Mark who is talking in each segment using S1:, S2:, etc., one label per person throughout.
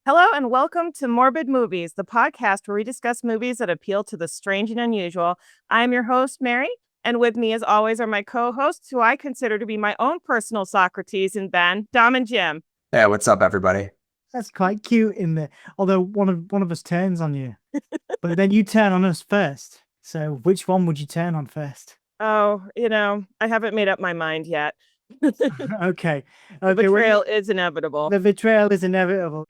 S1: Hello and welcome to Morbid Movies, the podcast where we discuss movies that appeal to the strange and unusual. I'm your host, Mary, and with me, as always, are my co hosts, who I consider to be my own personal Socrates and Ben, Dom and Jim.
S2: Yeah, what's up, everybody?
S3: That's quite cute in there. Although one of us turns on you, but then you turn on us first. So which one would you turn on first?
S1: Oh, I haven't made up my mind yet.
S3: Okay.
S1: The betrayal is inevitable.
S3: The betrayal is inevitable.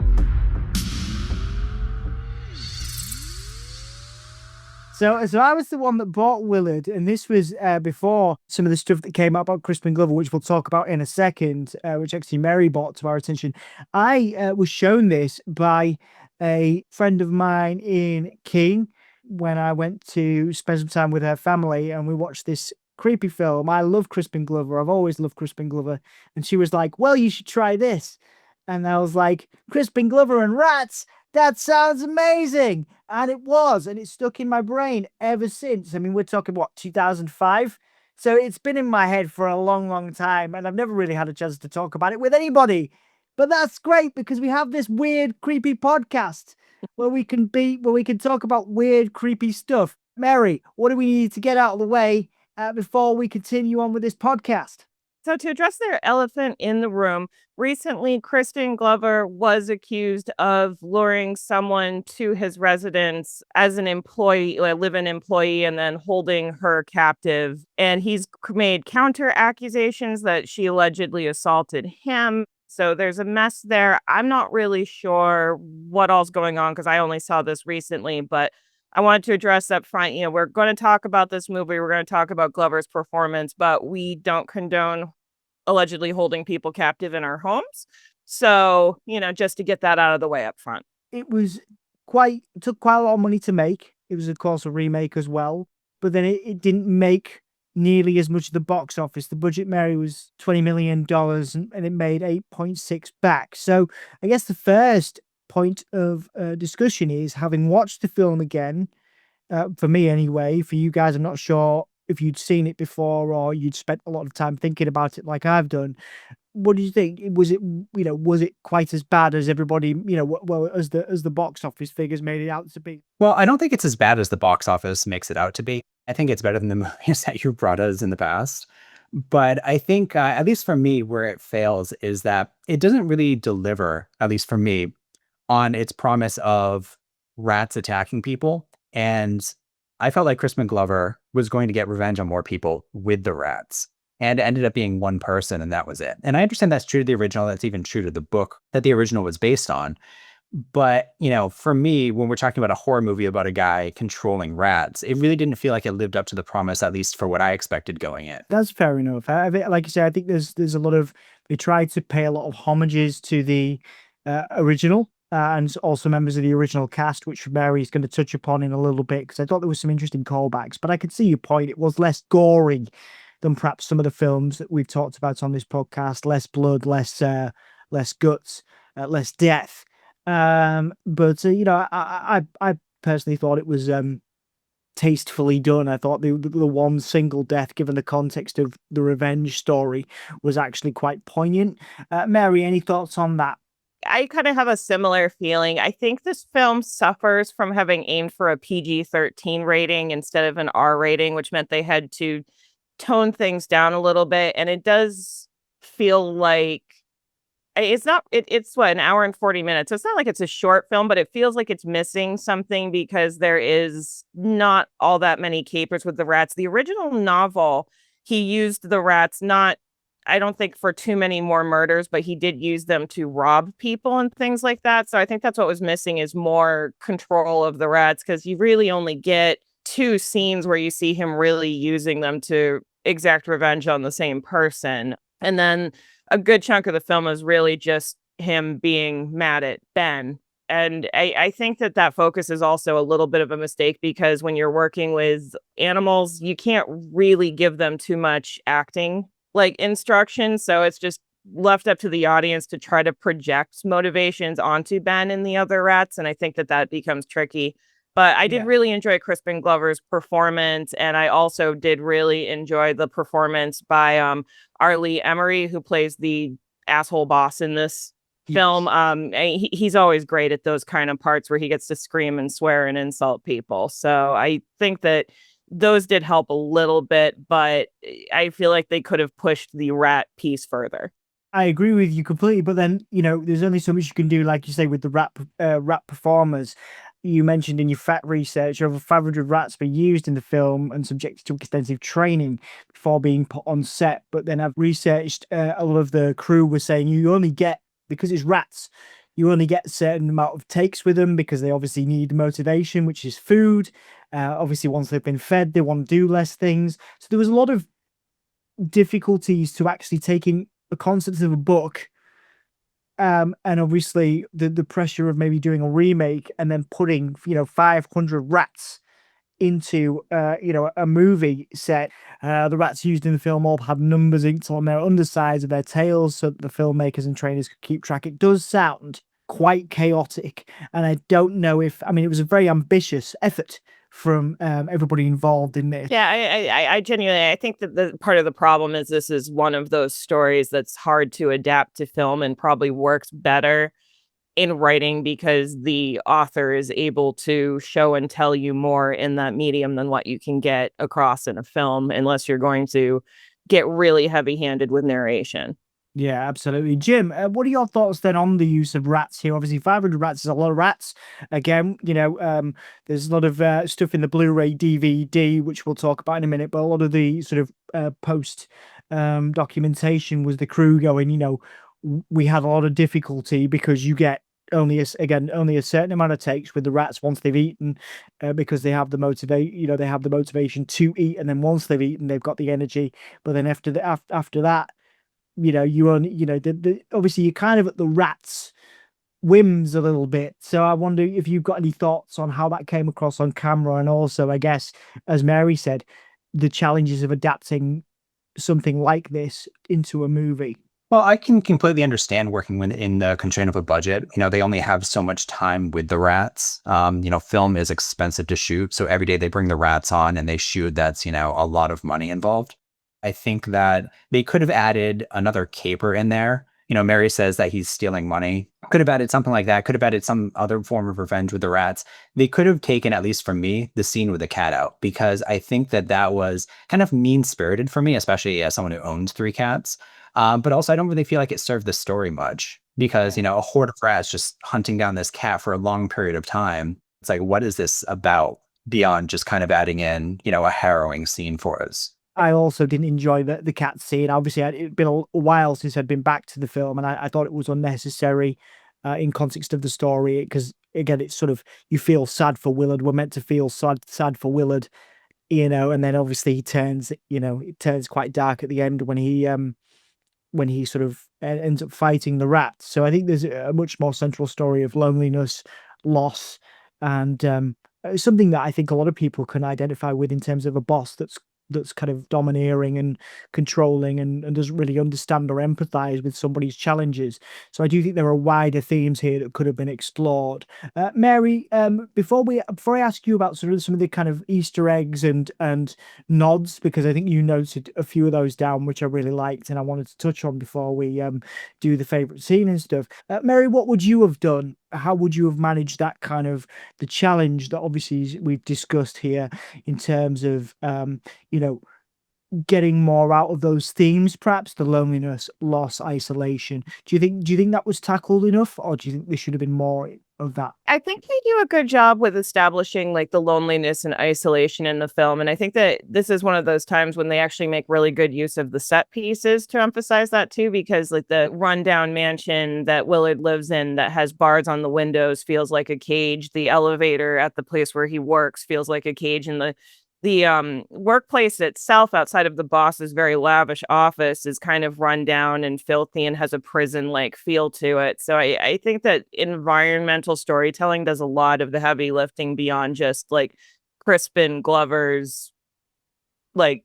S3: So I was the one that bought Willard, and this was before some of the stuff that came out about Crispin Glover, which we'll talk about in a second, which actually Mary brought to our attention. I was shown this by a friend of mine in King when I went to spend some time with her family, and we watched this creepy film. I love Crispin Glover. I've always loved Crispin Glover. And she was like, well, you should try this. And I was like, Crispin Glover and rats? That sounds amazing. And it was, and it's stuck in my brain ever since. I mean, we're talking, what, 2005? So it's been in my head for a long, long time, and I've never really had a chance to talk about it with anybody. But that's great because we have this weird, creepy podcast where we can talk about weird, creepy stuff. Mary, what do we need to get out of the way before we continue on with this podcast?
S1: So, to address their elephant in the room, recently Crispin Glover was accused of luring someone to his residence as an employee, a live-in employee, and then holding her captive. And he's made counter accusations that she allegedly assaulted him. So there's a mess there. I'm not really sure what all's going on because I only saw this recently, but I wanted to address up front, we're going to talk about this movie. We're going to talk about Glover's performance, but we don't condone allegedly holding people captive in our homes. So, just to get that out of the way up front.
S3: It took quite a lot of money to make. It was, of course, a remake as well, but then it didn't make nearly as much of the box office. The budget, Mary, was $20 million and it made 8.6 back. So I guess the first point of discussion is, having watched the film again, for me anyway, for you guys, I'm not sure if you'd seen it before or you'd spent a lot of time thinking about it like I've done. What do you think? Was it quite as bad as everybody, as the box office figures made it out to be?
S2: Well, I don't think it's as bad as the box office makes it out to be. I think it's better than the movies that you brought us in the past. But I think, at least for me, where it fails is that it doesn't really deliver, at least for me, on its promise of rats attacking people. And I felt like Crispin Glover was going to get revenge on more people with the rats. And it ended up being one person, and that was it. And I understand that's true to the original. That's even true to the book that the original was based on. But, for me, when we're talking about a horror movie about a guy controlling rats, it really didn't feel like it lived up to the promise, at least for what I expected going in.
S3: That's fair enough. Like you say, I think there's a lot of, they tried to pay a lot of homages to the original. And also members of the original cast, which Mary's going to touch upon in a little bit, because I thought there was some interesting callbacks. But I could see your point. It was less gory than perhaps some of the films that we've talked about on this podcast. Less blood, less guts, less death. But I personally thought it was tastefully done. I thought the one single death, given the context of the revenge story, was actually quite poignant. Mary, any thoughts on that?
S1: I kind of have a similar feeling. I think this film suffers from having aimed for a PG-13 rating instead of an R rating, which meant they had to tone things down a little bit. And it does feel like it's what, an hour and 40 minutes. It's not like it's a short film, but it feels like it's missing something because there is not all that many capers with the rats. The original novel, he used the rats I don't think for too many more murders, but he did use them to rob people and things like that. So I think that's what was missing, is more control of the rats, because you really only get 2 scenes where you see him really using them to exact revenge on the same person. And then a good chunk of the film is really just him being mad at Ben. And I think that focus is also a little bit of a mistake, because when you're working with animals, you can't really give them too much acting instructions. So it's just left up to the audience to try to project motivations onto Ben and the other rats. And I think that becomes tricky. But I did really enjoy Crispin Glover's performance. And I also did really enjoy the performance by Ermey, who plays the asshole boss in this. film. He's always great at those kind of parts where he gets to scream and swear and insult people. So I think that those did help a little bit, but I feel like they could have pushed the rat piece further.
S3: I agree with you completely, but then there's only so much you can do, like you say, with the rat performers. You mentioned in your fact research over 500 rats were used in the film and subjected to extensive training before being put on set. But then I've researched a lot of the crew were saying you only get, because it's rats, you only get a certain amount of takes with them because they obviously need motivation, which is food. Obviously, once they've been fed, they want to do less things. So there was a lot of difficulties to actually taking the concept of a book, and obviously the pressure of maybe doing a remake and then putting 500 rats into a movie set. The rats used in the film all had numbers inked on their undersides of their tails so that the filmmakers and trainers could keep track. It does sound quite chaotic, and I don't know if, I mean, it was a very ambitious effort from everybody involved in this.
S1: Yeah, I genuinely, I think that the part of the problem is this is one of those stories that's hard to adapt to film and probably works better in writing because the author is able to show and tell you more in that medium than what you can get across in a film, unless you're going to get really heavy-handed with narration.
S3: Yeah, absolutely. Jim, what are your thoughts then on the use of rats here? Obviously, 500 rats is a lot of rats. Again, there's a lot of stuff in the Blu-ray DVD, which we'll talk about in a minute, but a lot of the sort of post documentation was the crew going, we had a lot of difficulty because you get only a certain amount of takes with the rats once they've eaten, because they have the motivation to eat, and then once they've eaten, they've got the energy. But then after that, you only, obviously you're kind of at the rat's whims a little bit. So I wonder if you've got any thoughts on how that came across on camera, and also, I guess, as Mary said, the challenges of adapting something like this into a movie.
S2: Well, I can completely understand working in the constraint of a budget. They only have so much time with the rats. Film is expensive to shoot. So every day they bring the rats on and they shoot. That's, a lot of money involved. I think that they could have added another caper in there. Mary says that he's stealing money. Could have added something like that. Could have added some other form of revenge with the rats. They could have taken, at least for me, the scene with the cat out, because I think that was kind of mean-spirited for me, especially as someone who owns 3 cats. But also, I don't really feel like it served the story much because, a horde of rats just hunting down this cat for a long period of time. It's like, what is this about beyond just kind of adding in, a harrowing scene for us?
S3: I also didn't enjoy the cat scene. Obviously, it'd been a while since I'd been back to the film, and I thought it was unnecessary in context of the story, because, again, it's sort of, you feel sad for Willard. We're meant to feel sad for Willard, and then obviously it turns quite dark at the end when he sort of ends up fighting the rats. So I think there's a much more central story of loneliness, loss, and something that I think a lot of people can identify with in terms of a boss that's kind of domineering and controlling, and doesn't really understand or empathize with somebody's challenges. So I do think there are wider themes here that could have been explored. Mary, before I ask you about sort of some of the kind of Easter eggs and nods, because I think you noted a few of those down, which I really liked, and I wanted to touch on before we do the favorite scene and stuff. Mary, what would you have done? How would you have managed that kind of the challenge that obviously we've discussed here in terms of getting more out of those themes, perhaps the loneliness, loss, isolation? Do you think that was tackled enough, or do you think there should have been more of that?
S1: I think they do a good job with establishing like the loneliness and isolation in the film. And I think that this is one of those times when they actually make really good use of the set pieces to emphasize that too, because like the rundown mansion that Willard lives in that has bars on the windows feels like a cage. The elevator at the place where he works feels like a cage, and the workplace itself outside of the boss's very lavish office is kind of run down and filthy and has a prison like feel to it. So I think that environmental storytelling does a lot of the heavy lifting beyond just like Crispin Glover's like,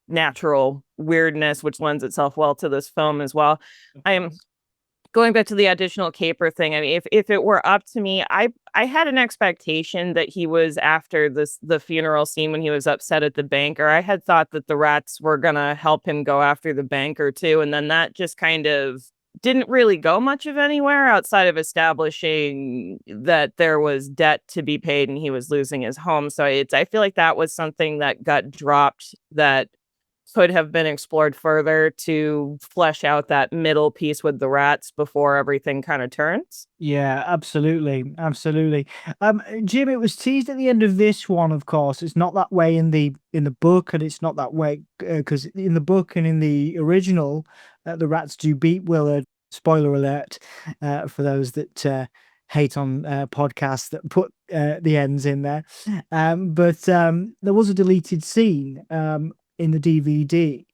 S1: natural weirdness, which lends itself well to this film as well. I am going back to the additional caper thing. I mean, if it were up to me, I had an expectation that he was after the funeral scene when he was upset at the banker. I had thought that the rats were gonna help him go after the banker too, and then that just kind of didn't really go much of anywhere outside of establishing that there was debt to be paid and he was losing his home. So I feel like that was something that got dropped that could have been explored further to flesh out that middle piece with the rats before everything kind of turns.
S3: Yeah, absolutely, absolutely. Jim, it was teased at the end of this one. Of course, it's not that way in the book, and it's not that way because in the book and in the original, the rats do beat Willard. Spoiler alert for those that hate on podcasts that put the ends in there. But there was a deleted scene in the DVD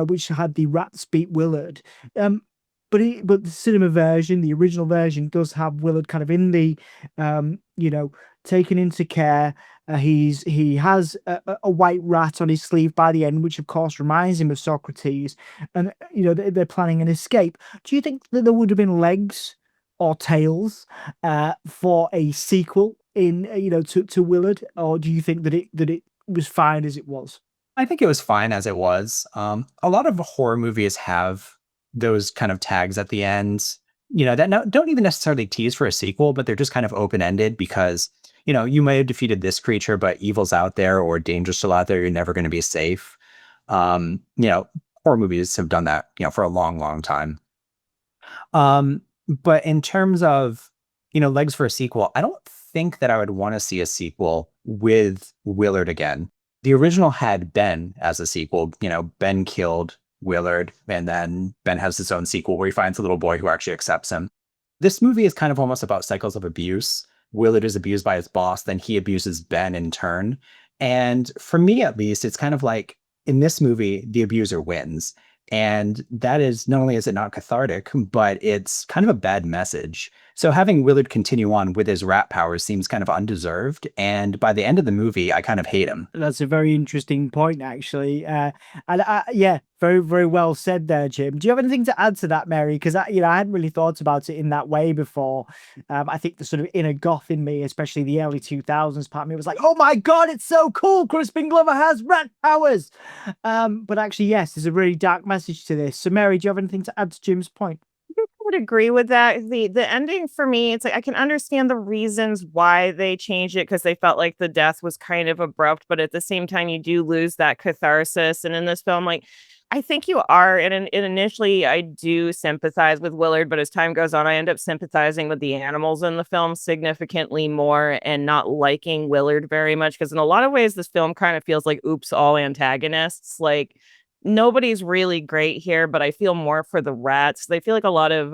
S3: which had the rats beat Willard. Um, but the cinema version, the original version, does have Willard kind of in the, you know, taken into care. He has a white rat on his sleeve by the end, which of course reminds him of Socrates, and they're planning an escape. Do you think that there would have been legs or tails for a sequel in to Willard, or do you think that it was fine as it was?
S2: I think it was fine as it was. A lot of horror movies have those kind of tags at the end, that don't even necessarily tease for a sequel, but they're just kind of open ended because, you may have defeated this creature, but evil's out there or danger's still out there. You're never going to be safe. Horror movies have done that, for a long, long time. But in terms of, legs for a sequel, I don't think that I would want to see a sequel with Willard again. The original had Ben as a sequel. Ben killed Willard, and then Ben has his own sequel where he finds a little boy who actually accepts him. This movie is kind of almost about cycles of abuse. Willard is abused by his boss, then he abuses Ben in turn. And for me, at least, it's kind of like in this movie, the abuser wins. And that is not only is it not cathartic, but it's kind of a bad message. So having Willard continue on with his rat powers seems kind of undeserved. And by the end of the movie, I kind of hate him.
S3: That's a very interesting point, actually. Yeah, very, very well said there, Jim. Do you have anything to add to that, Mary? Because I hadn't really thought about it in that way before. I think the sort of inner goth in me, especially the early 2000s part of me, was like, "Oh my god, it's so cool! Crispin Glover has rat powers." But actually, yes, there's a really dark message to this. So, Mary, do you have anything to add to Jim's point?
S1: Would agree with that. The ending for me, it's like I can understand the reasons why they changed it because they felt like the death was kind of abrupt, but at the same time, you do lose that catharsis. And in this film, like I think you are, and initially I do sympathize with Willard, but as time goes on, I end up sympathizing with the animals in the film significantly more and not liking Willard very much because in a lot of ways, this film kind of feels like oops, all antagonists. Like nobody's really great here, but I feel more for the rats. They feel like a lot of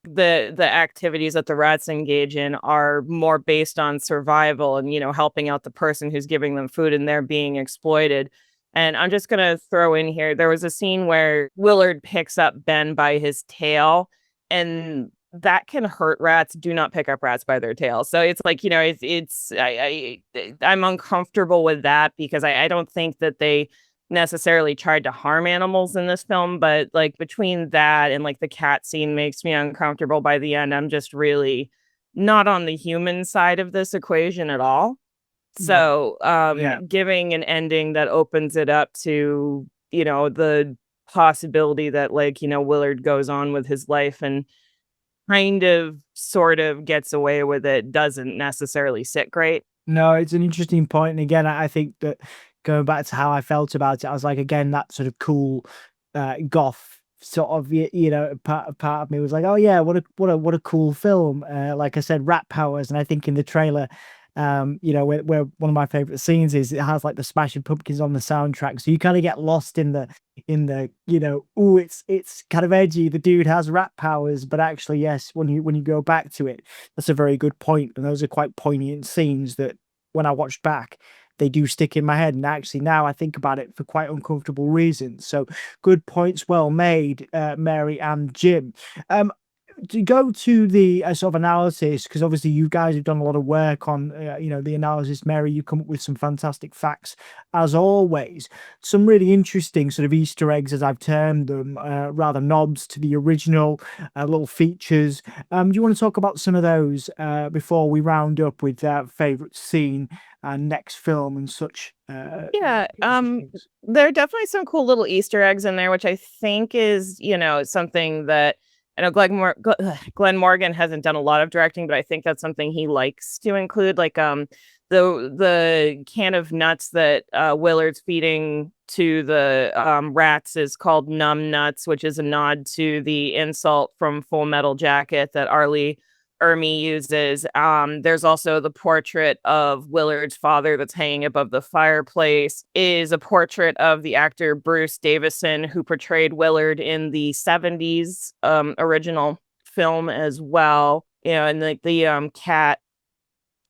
S1: the activities that the rats engage in are more based on survival and helping out the person who's giving them food and they're being exploited. And I'm just gonna throw in here, there was a scene where Willard picks up Ben by his tail, and that can hurt rats. Do not pick up rats by their tail. So it's like, I'm uncomfortable with that because I don't think that they necessarily tried to harm animals in this film, but like between that and like the cat scene makes me uncomfortable by the end. I'm just really not on the human side of this equation at all.
S3: Yeah.
S1: So,
S3: Yeah.
S1: giving an ending that opens it up to, the possibility that like, Willard goes on with his life and kind of sort of gets away with it doesn't necessarily sit great.
S3: No, it's an interesting point. And again, I think that going back to how I felt about it, I was like, again, that sort of cool goth sort of part of me was like, oh yeah, what a cool film. Like I said, rat powers. And I think in the trailer, where one of my favorite scenes is it has like the Smashing Pumpkins on the soundtrack. So you kind of get lost in the oh, it's kind of edgy. The dude has rat powers, but actually, yes, when you go back to it, that's a very good point. And those are quite poignant scenes that when I watched back, they do stick in my head. And actually now I think about it for quite uncomfortable reasons. So good points, well made, Mary and Jim. To go to the sort of analysis, because obviously you guys have done a lot of work on the analysis. Mary, you come up with some fantastic facts as always, some really interesting sort of Easter eggs, as I've termed them, rather nods to the original, little features. Do you want to talk about some of those before we round up with favorite scene and next film and such?
S1: Yeah,
S3: Interesting things.
S1: there are definitely some cool little Easter eggs in there, which I think is, something that I know Glenn Morgan hasn't done a lot of directing, but I think that's something he likes to include. Like the can of nuts that Willard's feeding to the rats is called Numb Nuts, which is a nod to the insult from Full Metal Jacket that Ermey uses. There's also the portrait of Willard's father that's hanging above the fireplace, is a portrait of the actor Bruce Davison, who portrayed Willard in the 70s original film as well. You know, and the cat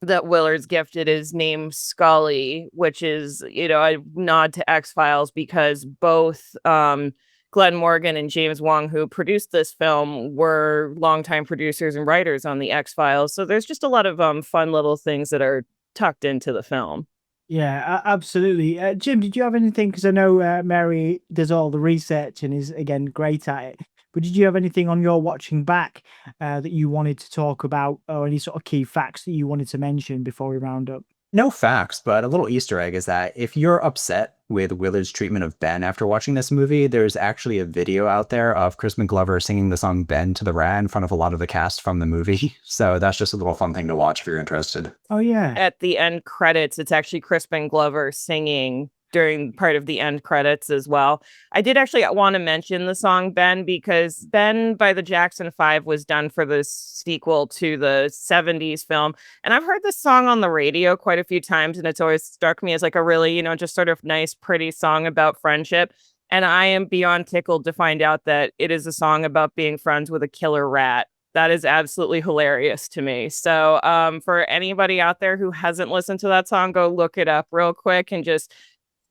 S1: that Willard's gifted is named Scully, which is, you know, a nod to X-Files because both Glenn Morgan and James Wong, who produced this film, were longtime producers and writers on the X-Files. So there's just a lot of fun little things that are tucked into the film.
S3: Yeah, absolutely. Jim, did you have anything? Because I know Mary does all the research and is, again, great at it. But did you have anything on your watching back that you wanted to talk about, or any sort of key facts that you wanted to mention before we round up?
S2: No facts, but a little Easter egg is that if you're upset with Willard's treatment of Ben after watching this movie, there's actually a video out there of Crispin Glover singing the song Ben to the Rat in front of a lot of the cast from the movie. So that's just a little fun thing to watch if you're interested.
S3: Oh, yeah.
S1: At the end credits, it's actually Crispin Glover singing during part of the end credits as well. I did actually want to mention the song Ben because Ben by the Jackson 5 was done for the sequel to the 70s film. And I've heard this song on the radio quite a few times, and it's always struck me as like a really, you know, just sort of nice, pretty song about friendship. And I am beyond tickled to find out that it is a song about being friends with a killer rat. That is absolutely hilarious to me. So for anybody out there who hasn't listened to that song, go look it up real quick and just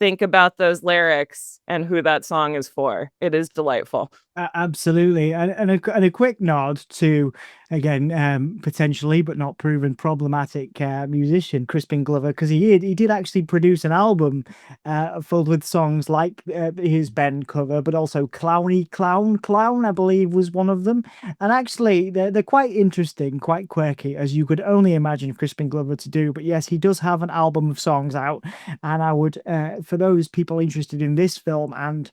S1: think about those lyrics and who that song is for. It is delightful.
S3: Absolutely. And a quick nod to, again, potentially but not proven problematic musician Crispin Glover, because he did actually produce an album filled with songs like his Ben cover, but also Clowny Clown, I believe, was one of them. And actually, they're quite interesting, quite quirky, as you could only imagine Crispin Glover to do. But yes, he does have an album of songs out. And I would, for those people interested in this film and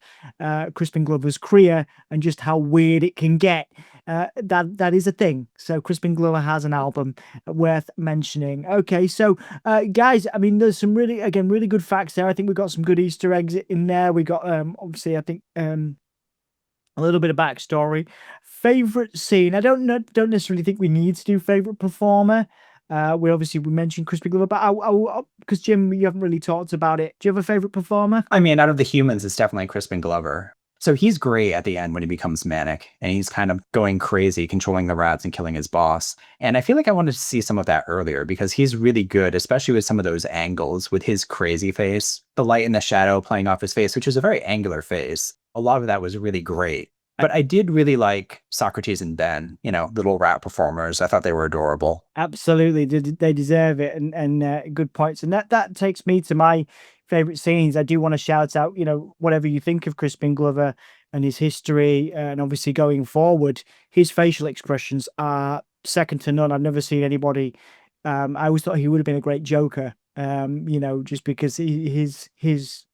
S3: Crispin Glover's career, and just how weird it can get. That is a thing. So Crispin Glover has an album worth mentioning. Okay, so guys, I mean, there's some really good facts there. I think we've got some good Easter eggs in there. We got obviously, I think a little bit of backstory. Favorite scene? I don't necessarily think we need to do favorite performer. We mentioned Crispin Glover, but because Jim, you haven't really talked about it. Do you have a favorite performer?
S2: I mean, out of the humans, it's definitely Crispin Glover. So he's great at the end when he becomes manic and he's kind of going crazy, controlling the rats and killing his boss. And I feel like I wanted to see some of that earlier because he's really good, especially with some of those angles with his crazy face, the light and the shadow playing off his face, which is a very angular face. A lot of that was really great. But I did really like Socrates and Ben, you know, little rat performers. I thought they were adorable.
S3: Absolutely, they deserve it, and good points. And that takes me to my favorite scenes. I do want to shout out, you know, whatever you think of Crispin Glover and his history, and obviously going forward, his facial expressions are second to none. I've never seen anybody. I always thought he would have been a great Joker. You know, just because his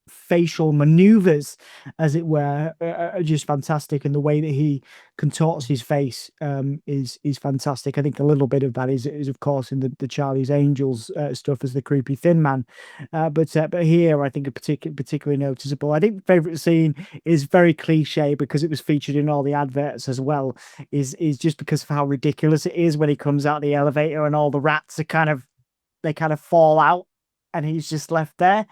S3: facial maneuvers, as it were, are just fantastic, and the way that he contorts his face is fantastic. I think a little bit of that is of course in the Charlie's Angels stuff as the creepy thin man, but here I think a particularly noticeable. I think favorite scene is very cliche because it was featured in all the adverts as well. Is just because of how ridiculous it is when he comes out the elevator and all the rats are kind of fall out and he's just left there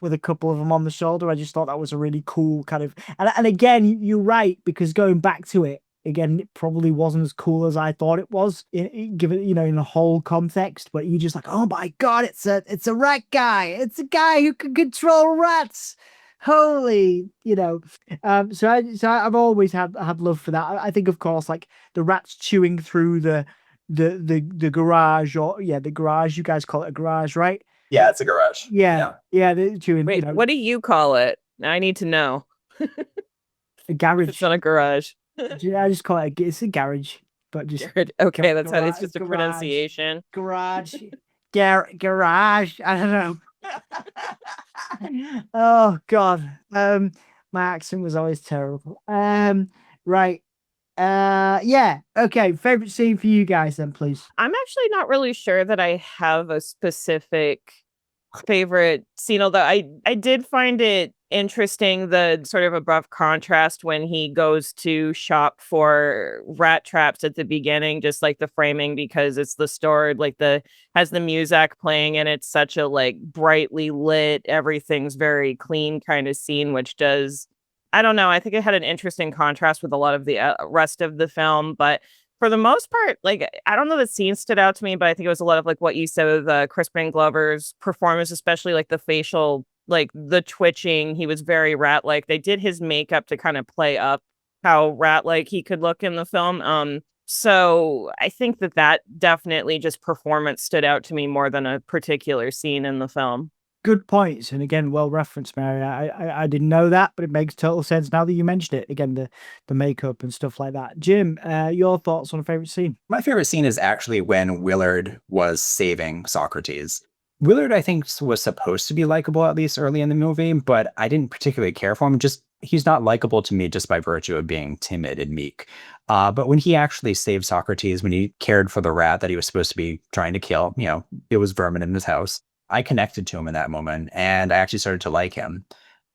S3: with a couple of them on the shoulder. I just thought that was a really cool kind of, and again, you're right, because going back to it, again, it probably wasn't as cool as I thought it was, given, you know, in the whole context, but you're just like, oh my God, it's a rat guy. It's a guy who can control rats. Holy, you know. So I've always had love for that. I think, of course, like the rats chewing through the garage, or the garage. You guys call it a garage, right?
S2: Yeah, it's a garage.
S3: Yeah, they're chewing.
S1: Wait,
S3: You know,
S1: what do you call it? I need to know.
S3: a garage.
S1: It's not a garage.
S3: Yeah, I just call it it's a garage, but just
S1: Okay, that's how it's
S3: garage,
S1: just a
S3: garage.
S1: pronunciation.
S3: Garage, garage. I don't know. Oh God, my accent was always terrible. Right. Yeah. Okay. Favorite scene for you guys then, please.
S1: I'm actually not really sure that I have a specific favorite scene, although I did find it interesting the sort of abrupt contrast when he goes to shop for rat traps at the beginning, just like the framing, because it's the store like the has the music playing and it's such a like brightly lit, everything's very clean kind of scene, which does I don't know, I think it had an interesting contrast with a lot of the rest of the film, but for the most part, like, I don't know the scene stood out to me, but I think it was a lot of, like, what you said with, Crispin Glover's performance, especially, like, the facial like, the twitching, he was very rat-like. They did his makeup to kinda play up how rat-like he could look in the film, so I think that that definitely just performance stood out to me more than a particular scene in the film.
S3: Good points, and again, well referenced, Mary. I didn't know that, but it makes total sense now that you mentioned it. Again, the makeup and stuff like that. Jim, your thoughts on a favorite scene?
S2: My favorite scene is actually when Willard was saving Socrates. Willard, I think, was supposed to be likable at least early in the movie, but I didn't particularly care for him. Just he's not likable to me just by virtue of being timid and meek. But when he actually saved Socrates, when he cared for the rat that he was supposed to be trying to kill, it was vermin in his house. I connected to him in that moment, and I actually started to like him.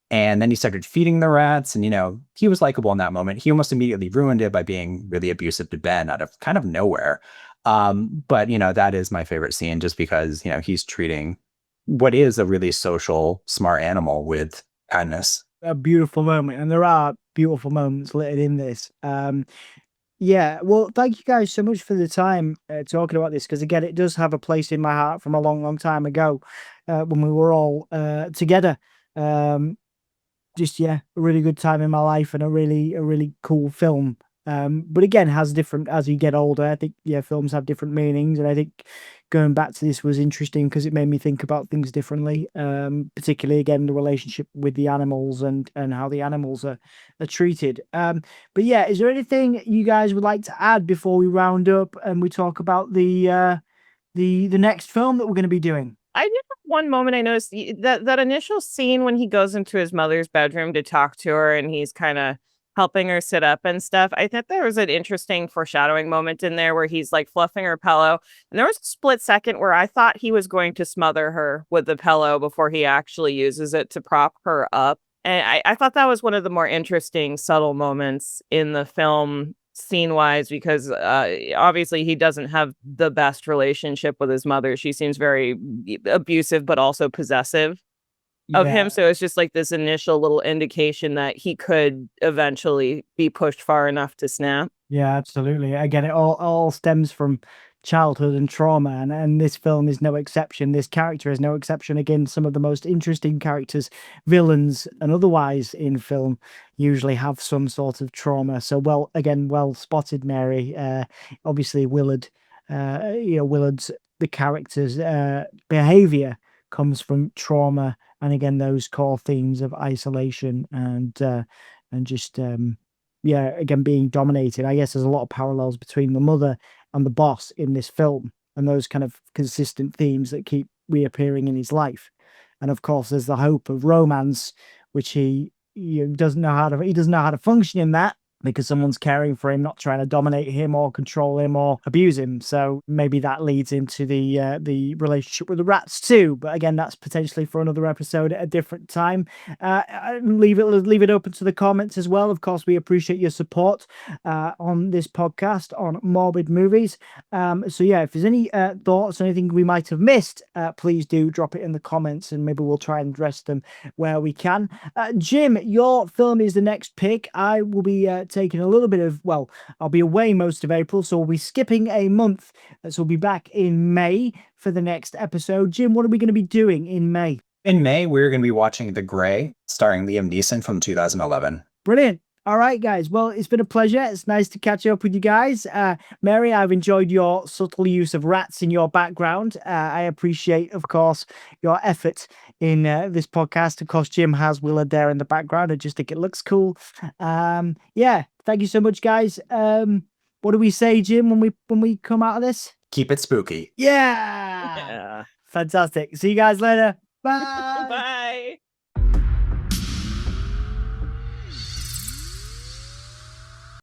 S2: And then he started feeding the rats, and he was likable in that moment. He almost immediately ruined it by being really abusive to Ben out of kind of nowhere. But that is my favorite scene, just because he's treating what is a really social, smart animal with kindness.
S3: A beautiful moment, and there are beautiful moments littered in this. Yeah, well, thank you guys so much for the time talking about this, because again, it does have a place in my heart from a long, long time ago when we were all together. Um, just yeah, a really good time in my life and a really cool film. But again, has different as you get older. I think yeah, films have different meanings, and I think going back to this was interesting because it made me think about things differently. Particularly again the relationship with the animals and how the animals are treated. But yeah, is there anything you guys would like to add before we round up and we talk about the next film that we're going to be doing?
S1: I did have one moment I noticed that initial scene when he goes into his mother's bedroom to talk to her and he's kind of helping her sit up and stuff. I think there was an interesting foreshadowing moment in there where he's like fluffing her pillow. And there was a split second where I thought he was going to smother her with the pillow before he actually uses it to prop her up. And I thought that was one of the more interesting, subtle moments in the film scene wise, because obviously he doesn't have the best relationship with his mother. She seems very abusive, but also possessive of
S3: Yeah.
S1: him. So it's just like this initial little indication that he could eventually be pushed far enough to snap.
S3: Yeah, absolutely. Again, it all stems from childhood and trauma, and this film is no exception. This character is no exception. Again, some of the most interesting characters, villains and otherwise in film, usually have some sort of trauma. So, well spotted, Mary. Obviously, Willard. Willard's the character's behavior comes from trauma, and again, those core themes of isolation and just yeah, again, being dominated. I guess there's a lot of parallels between the mother and the boss in this film, and those kind of consistent themes that keep reappearing in his life. And of course, there's the hope of romance, which he doesn't know how to. He doesn't know how to function in that because someone's caring for him, not trying to dominate him or control him or abuse him. So maybe that leads into the relationship with the rats too. But again, that's potentially for another episode at a different time. Leave it open to the comments as well. Of course, we appreciate your support on this podcast on Morbid Movies. So yeah, if there's any thoughts, anything we might have missed, please do drop it in the comments, and maybe we'll try and address them where we can. Jim, your film is the next pick. I will be taking a little bit of, I'll be away most of April, so we'll be skipping a month. So we'll be back in May for the next episode. Jim, what are we going to be doing in May?
S2: In May, we're going to be watching The Grey, starring Liam Neeson from 2011.
S3: Brilliant. All right, guys. Well, it's been a pleasure. It's nice to catch up with you guys. Mary, I've enjoyed your subtle use of rats in your background. I appreciate, of course, your effort in this podcast. Of course, Jim has Willard there in the background. I just think it looks cool. Yeah, thank you so much, guys. What do we say, Jim, when we come out of this?
S2: Keep it spooky.
S3: Yeah.
S1: Yeah.
S3: Fantastic. See you guys later. Bye.
S1: Bye.